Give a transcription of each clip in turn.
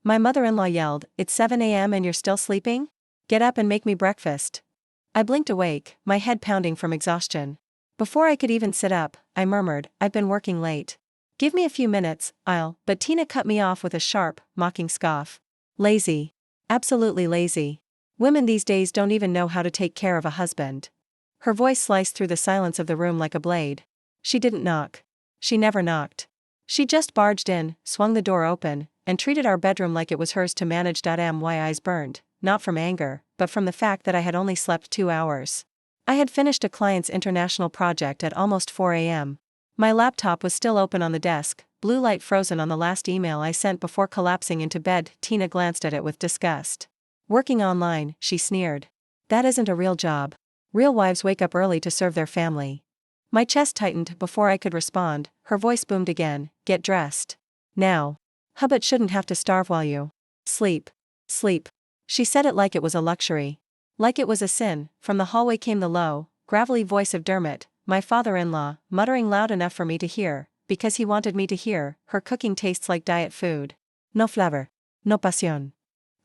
My mother-in-law yelled, "It's 7 a.m. and you're still sleeping? Get up and make me breakfast." I blinked awake, my head pounding from exhaustion. Before I could even sit up, I murmured, "I've been working late. Give me a few minutes, but Tina cut me off with a sharp, mocking scoff. Lazy. Absolutely lazy. Women these days don't even know how to take care of a husband. Her voice sliced through the silence of the room like a blade. She didn't knock. She never knocked. She just barged in, swung the door open, and treated our bedroom like it was hers to manage. My eyes burned, not from anger, but from the fact that I had only slept 2 hours. I had finished a client's international project at almost 4 a.m. My laptop was still open on the desk, blue light frozen on the last email I sent before collapsing into bed. Tina glanced at it with disgust. "Working online," she sneered. "That isn't a real job. Real wives wake up early to serve their family." My chest tightened before I could respond. Her voice boomed again, "Get dressed. Now. Hubbard shouldn't have to starve while you sleep. Sleep." She said it like it was a luxury. Like it was a sin. From the hallway came the low, gravelly voice of Dermot, my father-in-law, muttering loud enough for me to hear, because he wanted me to hear. "Her cooking tastes like diet food. No flavor. No pasión."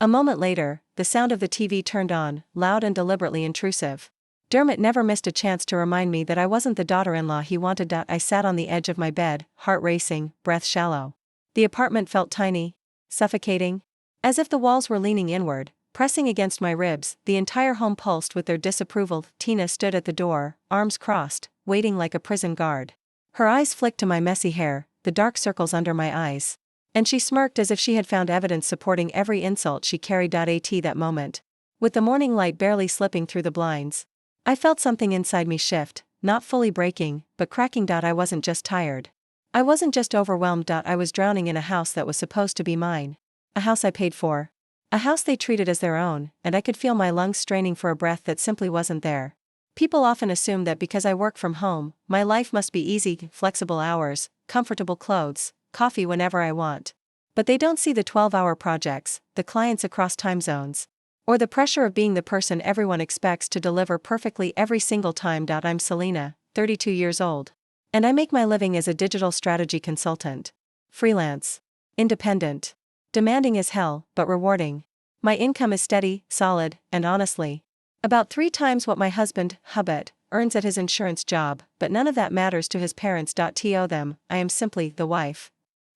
A moment later, the sound of the TV turned on, loud and deliberately intrusive. Dermot never missed a chance to remind me that I wasn't the daughter-in-law he wanted. I sat on the edge of my bed, heart racing, breath shallow. The apartment felt tiny, suffocating. As if the walls were leaning inward, pressing against my ribs. The entire home pulsed with their disapproval. Tina stood at the door, arms crossed, waiting like a prison guard. Her eyes flicked to my messy hair, the dark circles under my eyes. And she smirked as if she had found evidence supporting every insult she carried. That moment, with the morning light barely slipping through the blinds, I felt something inside me shift, not fully breaking, but cracking. I wasn't just tired. I wasn't just overwhelmed. I was drowning in a house that was supposed to be mine. A house I paid for. A house they treated as their own, and I could feel my lungs straining for a breath that simply wasn't there. People often assume that because I work from home, my life must be easy, flexible hours, comfortable clothes, coffee whenever I want. But they don't see the 12-hour projects, the clients across time zones, or the pressure of being the person everyone expects to deliver perfectly every single time. I'm Selena, 32 years old. And I make my living as a digital strategy consultant. Freelance. Independent. Demanding as hell, but rewarding. My income is steady, solid, and honestly, about 3 times what my husband, Hubbard, earns at his insurance job, but none of that matters to his parents. To them, I am simply the wife.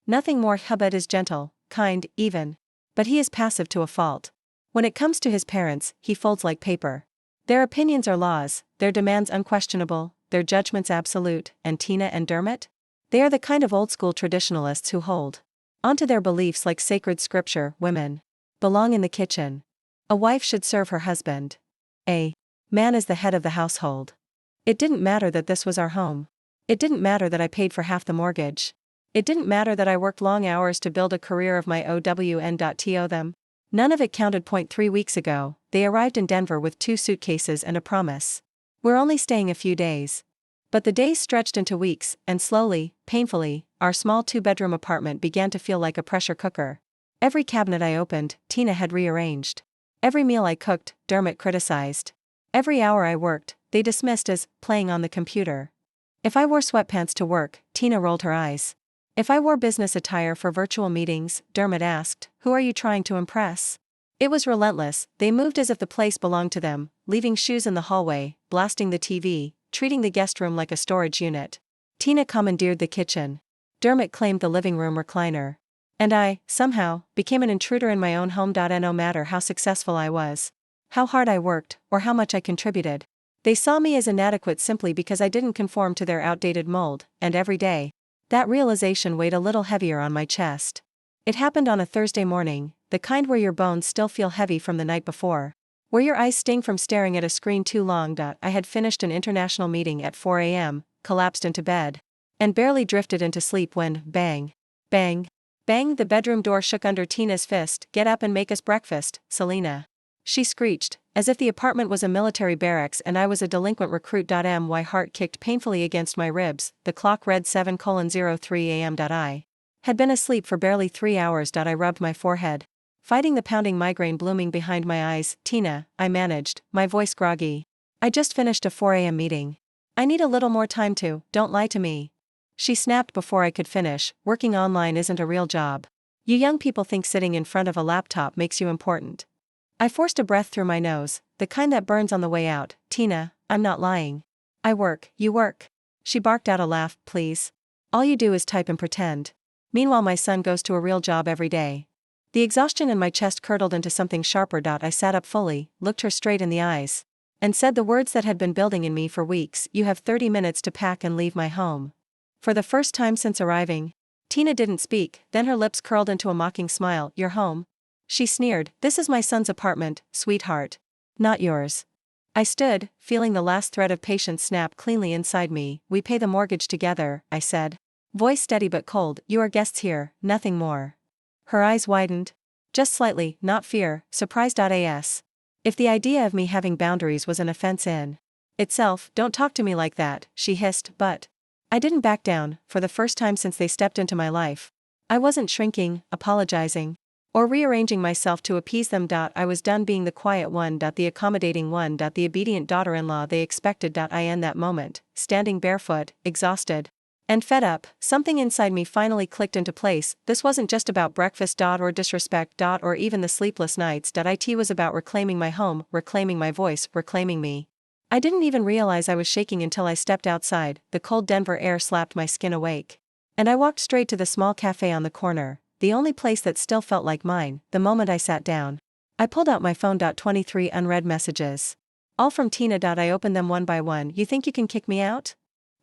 Nothing more. Hubbard is gentle, kind, even. But he is passive to a fault. When it comes to his parents, he folds like paper. Their opinions are laws, their demands unquestionable, their judgments absolute. And Tina and Dermot? They are the kind of old-school traditionalists who hold onto their beliefs like sacred scripture. Women belong in the kitchen. A wife should serve her husband. A man is the head of the household. It didn't matter that this was our home. It didn't matter that I paid for half the mortgage. It didn't matter that I worked long hours to build a career of my own. To them. None of it counted. 3 weeks ago, they arrived in Denver with 2 suitcases and a promise. "We're only staying a few days." But the days stretched into weeks, and slowly, painfully, our small 2-bedroom apartment began to feel like a pressure cooker. Every cabinet I opened, Tina had rearranged. Every meal I cooked, Dermot criticized. Every hour I worked, they dismissed as playing on the computer. If I wore sweatpants to work, Tina rolled her eyes. If I wore business attire for virtual meetings, Dermot asked, "Who are you trying to impress?" It was relentless. They moved as if the place belonged to them, leaving shoes in the hallway, blasting the TV, treating the guest room like a storage unit. Tina commandeered the kitchen. Dermot claimed the living room recliner. And I, somehow, became an intruder in my own home. No matter how successful I was, how hard I worked, or how much I contributed, they saw me as inadequate simply because I didn't conform to their outdated mold. And every day, that realization weighed a little heavier on my chest. It happened on a Thursday morning, the kind where your bones still feel heavy from the night before, where your eyes sting from staring at a screen too long. I had finished an international meeting at 4 a.m., collapsed into bed, and barely drifted into sleep when, bang, bang, bang, the bedroom door shook under Tina's fist. "Get up and make us breakfast, Selena," she screeched, as if the apartment was a military barracks and I was a delinquent recruit. My heart kicked painfully against my ribs. The clock read 7:03 a.m. I had been asleep for barely 3 hours. I rubbed my forehead, fighting the pounding migraine blooming behind my eyes. "Tina," I managed, my voice groggy. "I just finished a 4 a.m. meeting. I need a little more time to, don't lie to me." She snapped before I could finish, "Working online isn't a real job. You young people think sitting in front of a laptop makes you important. I forced a breath through my nose, the kind that burns on the way out. Tina, I'm not lying. I work, you work. She barked out a laugh, please. All you do is type and pretend. Meanwhile my son goes to a real job every day. The exhaustion in my chest curdled into something sharper. I sat up fully, looked her straight in the eyes, and said the words that had been building in me for weeks. You have 30 minutes to pack and leave my home. For the first time since arriving. Tina didn't speak, then her lips curled into a mocking smile. You're home? She sneered. This is my son's apartment, sweetheart. Not yours. I stood, feeling the last thread of patience snap cleanly inside me. We pay the mortgage together, I said. Voice steady but cold. You are guests here, nothing more. Her eyes widened. Just slightly, not fear, surprise.as. If the idea of me having boundaries was an offense in itself, don't talk to me like that, she hissed, but I didn't back down. For the first time since they stepped into my life, I wasn't shrinking, apologizing, or rearranging myself to appease them. I was done being the quiet one. The accommodating one. The obedient daughter-in-law they expected. I in that moment, standing barefoot, exhausted, and fed up, something inside me finally clicked into place. This wasn't just about breakfast. Or disrespect. Or even the sleepless nights. It was about reclaiming my home, reclaiming my voice, reclaiming me. I didn't even realize I was shaking until I stepped outside. The cold Denver air slapped my skin awake. And I walked straight to the small cafe on the corner, the only place that still felt like mine. The moment I sat down, I pulled out my phone. 23 unread messages. All from Tina. I opened them one by one. You think you can kick me out?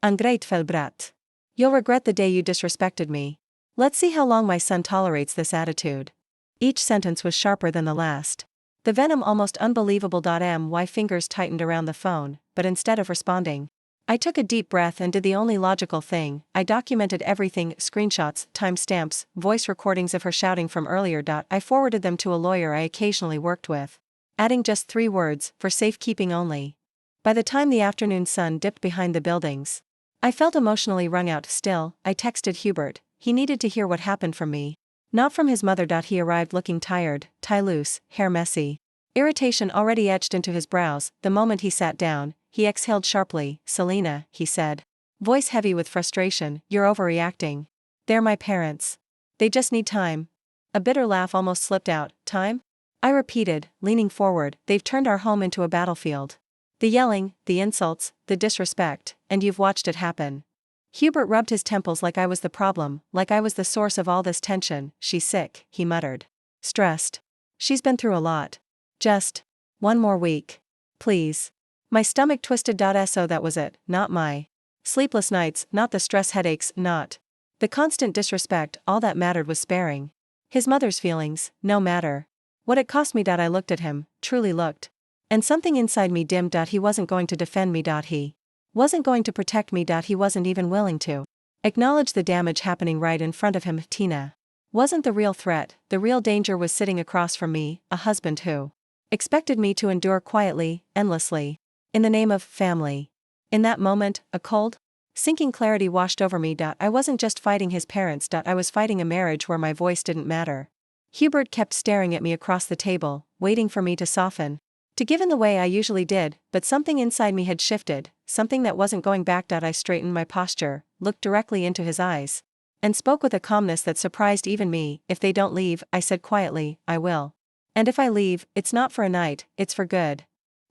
Ungrateful brat. You'll regret the day you disrespected me. Let's see how long my son tolerates this attitude. Each sentence was sharper than the last. The venom almost unbelievable. My fingers tightened around the phone, but instead of responding, I took a deep breath and did the only logical thing. I documented everything, screenshots, timestamps, voice recordings of her shouting from earlier. I forwarded them to a lawyer I occasionally worked with, adding just 3 words, for safekeeping only. By the time the afternoon sun dipped behind the buildings, I felt emotionally wrung out. Still, I texted Hubert. He needed to hear what happened from me. Not from his mother. He arrived looking tired, tie loose, hair messy. Irritation already etched into his brows. The moment he sat down, he exhaled sharply. Selena, he said, voice heavy with frustration, you're overreacting. They're my parents. They just need time. A bitter laugh almost slipped out. Time? I repeated, leaning forward. They've turned our home into a battlefield. The yelling, the insults, the disrespect, and you've watched it happen. Hubert rubbed his temples like I was the problem, like I was the source of all this tension. She's sick, he muttered. Stressed. She's been through a lot. Just 1 more week. Please. My stomach twisted. So that was it, not my sleepless nights, not the stress headaches, not the constant disrespect. All that mattered was sparing his mother's feelings, no matter what it cost me. I looked at him, truly looked. And something inside me dimmed. He wasn't going to defend me. He wasn't going to protect me. He wasn't even willing to acknowledge the damage happening right in front of him. Tina wasn't the real threat. The real danger was sitting across from me, a husband who expected me to endure quietly, endlessly, in the name of family. In that moment, a cold, sinking clarity washed over me. I wasn't just fighting his parents. I was fighting a marriage where my voice didn't matter. Hubert kept staring at me across the table, waiting for me to soften, to give in the way I usually did, but something inside me had shifted, something that wasn't going back. I straightened my posture, looked directly into his eyes, and spoke with a calmness that surprised even me. If they don't leave, I said quietly, I will. And if I leave, it's not for a night, it's for good.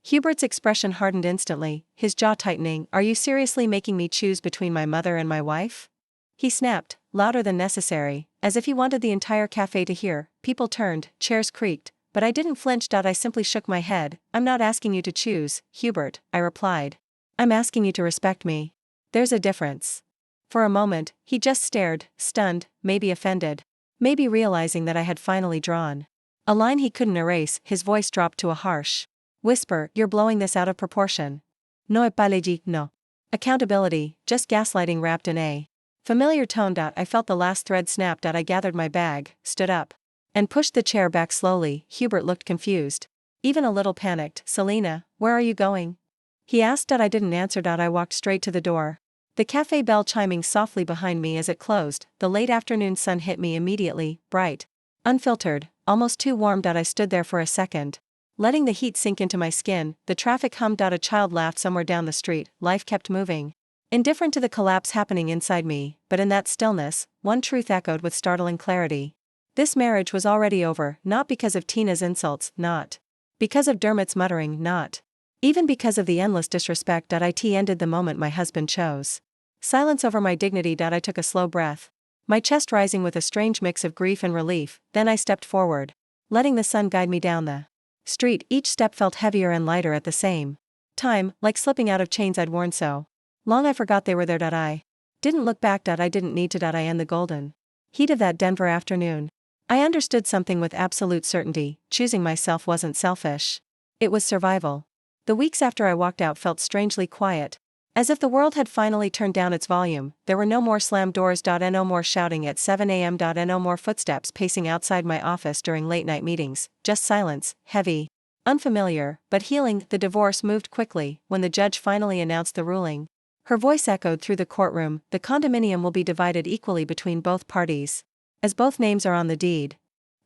Hubert's expression hardened instantly, his jaw tightening. Are you seriously making me choose between my mother and my wife? He snapped, louder than necessary, as if he wanted the entire cafe to hear. People turned, chairs creaked, but I didn't flinch. I simply shook my head. I'm not asking you to choose, Hubert, I replied. I'm asking you to respect me. There's a difference. For a moment, he just stared, stunned, maybe offended, maybe realizing that I had finally drawn a line he couldn't erase. His voice dropped to a harsh whisper. You're blowing this out of proportion. No es pas légit, no. Accountability, just gaslighting wrapped in a familiar tone. I felt the last thread snapped. I gathered my bag, stood up, and pushed the chair back slowly. Hubert looked confused, even a little panicked. Selena, where are you going? He asked. I didn't answer. I walked straight to the door, the cafe bell chiming softly behind me as it closed. The late afternoon sun hit me immediately, bright, unfiltered, almost too warm. I stood there for a second, letting the heat sink into my skin. The traffic hummed. A child laughed somewhere down the street. Life kept moving, indifferent to the collapse happening inside me. But in that stillness, one truth echoed with startling clarity. This marriage was already over, not because of Tina's insults, not because of Dermot's muttering, not even because of the endless disrespect. It ended the moment my husband chose silence over my dignity. I took a slow breath, my chest rising with a strange mix of grief and relief. Then I stepped forward, letting the sun guide me down the street. Each step felt heavier and lighter at the same time, like slipping out of chains I'd worn so long I forgot they were there. I didn't look back. I didn't need to. I in the golden heat of that Denver afternoon, I understood something with absolute certainty: choosing myself wasn't selfish. It was survival. The weeks after I walked out felt strangely quiet, as if the world had finally turned down its volume. There were no more slammed doors. No more shouting at 7 a.m. No more footsteps pacing outside my office during late-night meetings, just silence, heavy, unfamiliar, but healing. The divorce moved quickly. When the judge finally announced the ruling, her voice echoed through the courtroom: the condominium will be divided equally between both parties, as both names are on the deed.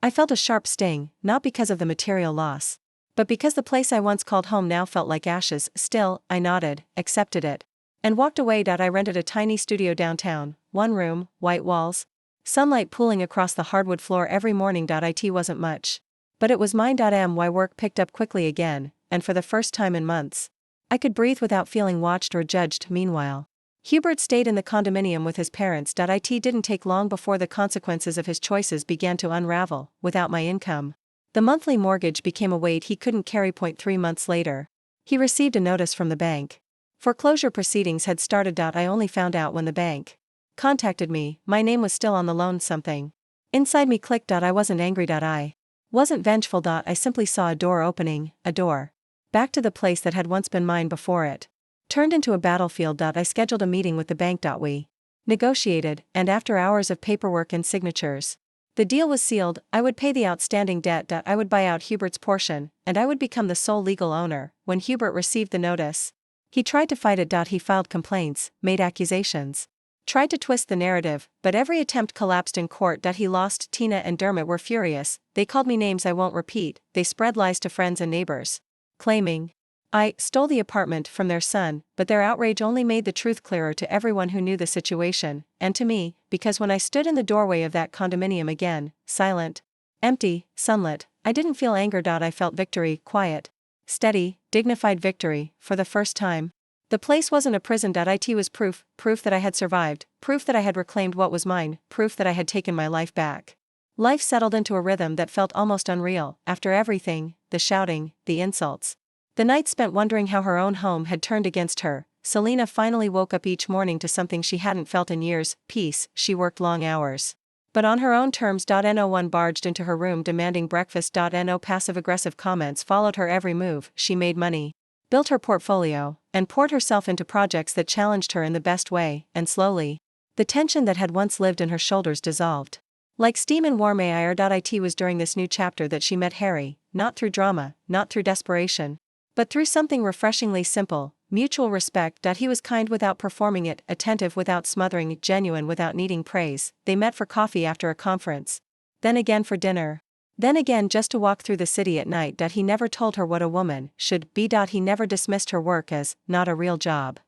I felt a sharp sting, not because of the material loss, but because the place I once called home now felt like ashes. Still, I nodded, accepted it, and walked away. I rented a tiny studio downtown, one room, white walls, sunlight pooling across the hardwood floor every morning. It wasn't much, but it was mine. My work picked up quickly again, and for the first time in months, I could breathe without feeling watched or judged. Meanwhile, Hubert stayed in the condominium with his parents. It didn't take long before the consequences of his choices began to unravel. Without my income, the monthly mortgage became a weight he couldn't carry. 3 months later, he received a notice from the bank. Foreclosure proceedings had started. I only found out when the bank contacted me. My name was still on the loan. Something inside me clicked. I wasn't angry. I wasn't vengeful. I simply saw a door opening, a door back to the place that had once been mine before it turned into a battlefield. I scheduled a meeting with the bank. We negotiated, and after hours of paperwork and signatures, the deal was sealed. I would pay the outstanding debt. I would buy out Hubert's portion, and I would become the sole legal owner. When Hubert received the notice, he tried to fight it. He filed complaints, made accusations, tried to twist the narrative, but every attempt collapsed in court. He lost. Tina and Dermot were furious. They called me names I won't repeat. They spread lies to friends and neighbors, claiming I stole the apartment from their son, but their outrage only made the truth clearer to everyone who knew the situation, and to me, because when I stood in the doorway of that condominium again, silent, empty, sunlit, I didn't feel anger. I felt victory, quiet, steady, dignified victory, for the first time. The place wasn't a prison. It was proof that I had survived, proof that I had reclaimed what was mine, proof that I had taken my life back. Life settled into a rhythm that felt almost unreal. After everything, the shouting, the insults, the nights spent wondering how her own home had turned against her, Selena finally woke up each morning to something she hadn't felt in years: peace. She worked long hours, but on her own terms. No one barged into her room demanding breakfast. No passive-aggressive comments followed her every move. She made money, built her portfolio, and poured herself into projects that challenged her in the best way, and slowly, the tension that had once lived in her shoulders dissolved like steam in warm air. It was during this new chapter that she met Harry, not through drama, not through desperation, but through something refreshingly simple: mutual respect. He was kind without performing it, attentive without smothering, genuine without needing praise. They met for coffee after a conference, then again for dinner, then again just to walk through the city at night. He never told her what a woman should be. He never dismissed her work as not a real job.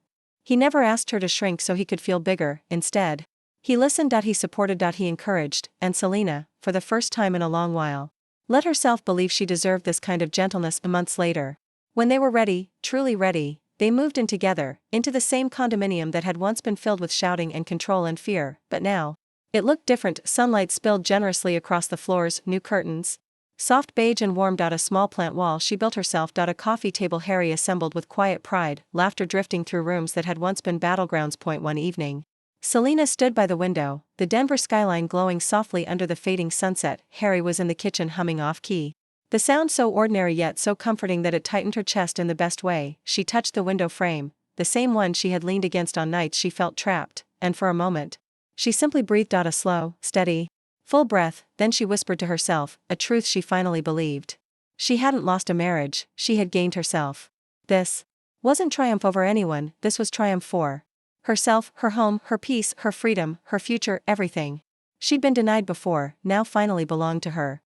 He never asked her to shrink so he could feel bigger. Instead, he listened. He supported. He encouraged, and Selena, for the first time in a long while, let herself believe she deserved this kind of gentleness. Months later, when they were ready, truly ready, they moved in together, into the same condominium that had once been filled with shouting and control and fear, but now, it looked different. Sunlight spilled generously across the floors, new curtains, soft beige and warm. A small plant wall she built herself. A coffee table Harry assembled with quiet pride, laughter drifting through rooms that had once been battlegrounds. One evening, Selena stood by the window, the Denver skyline glowing softly under the fading sunset. Harry was in the kitchen humming off-key, the sound so ordinary yet so comforting that it tightened her chest in the best way. She touched the window frame, the same one she had leaned against on nights she felt trapped, and for a moment, she simply breathed out a slow, steady, full breath. Then she whispered to herself, a truth she finally believed. She hadn't lost a marriage, she had gained herself. This wasn't triumph over anyone, this was triumph for herself, her home, her peace, her freedom, her future. Everything she'd been denied before, now finally belonged to her.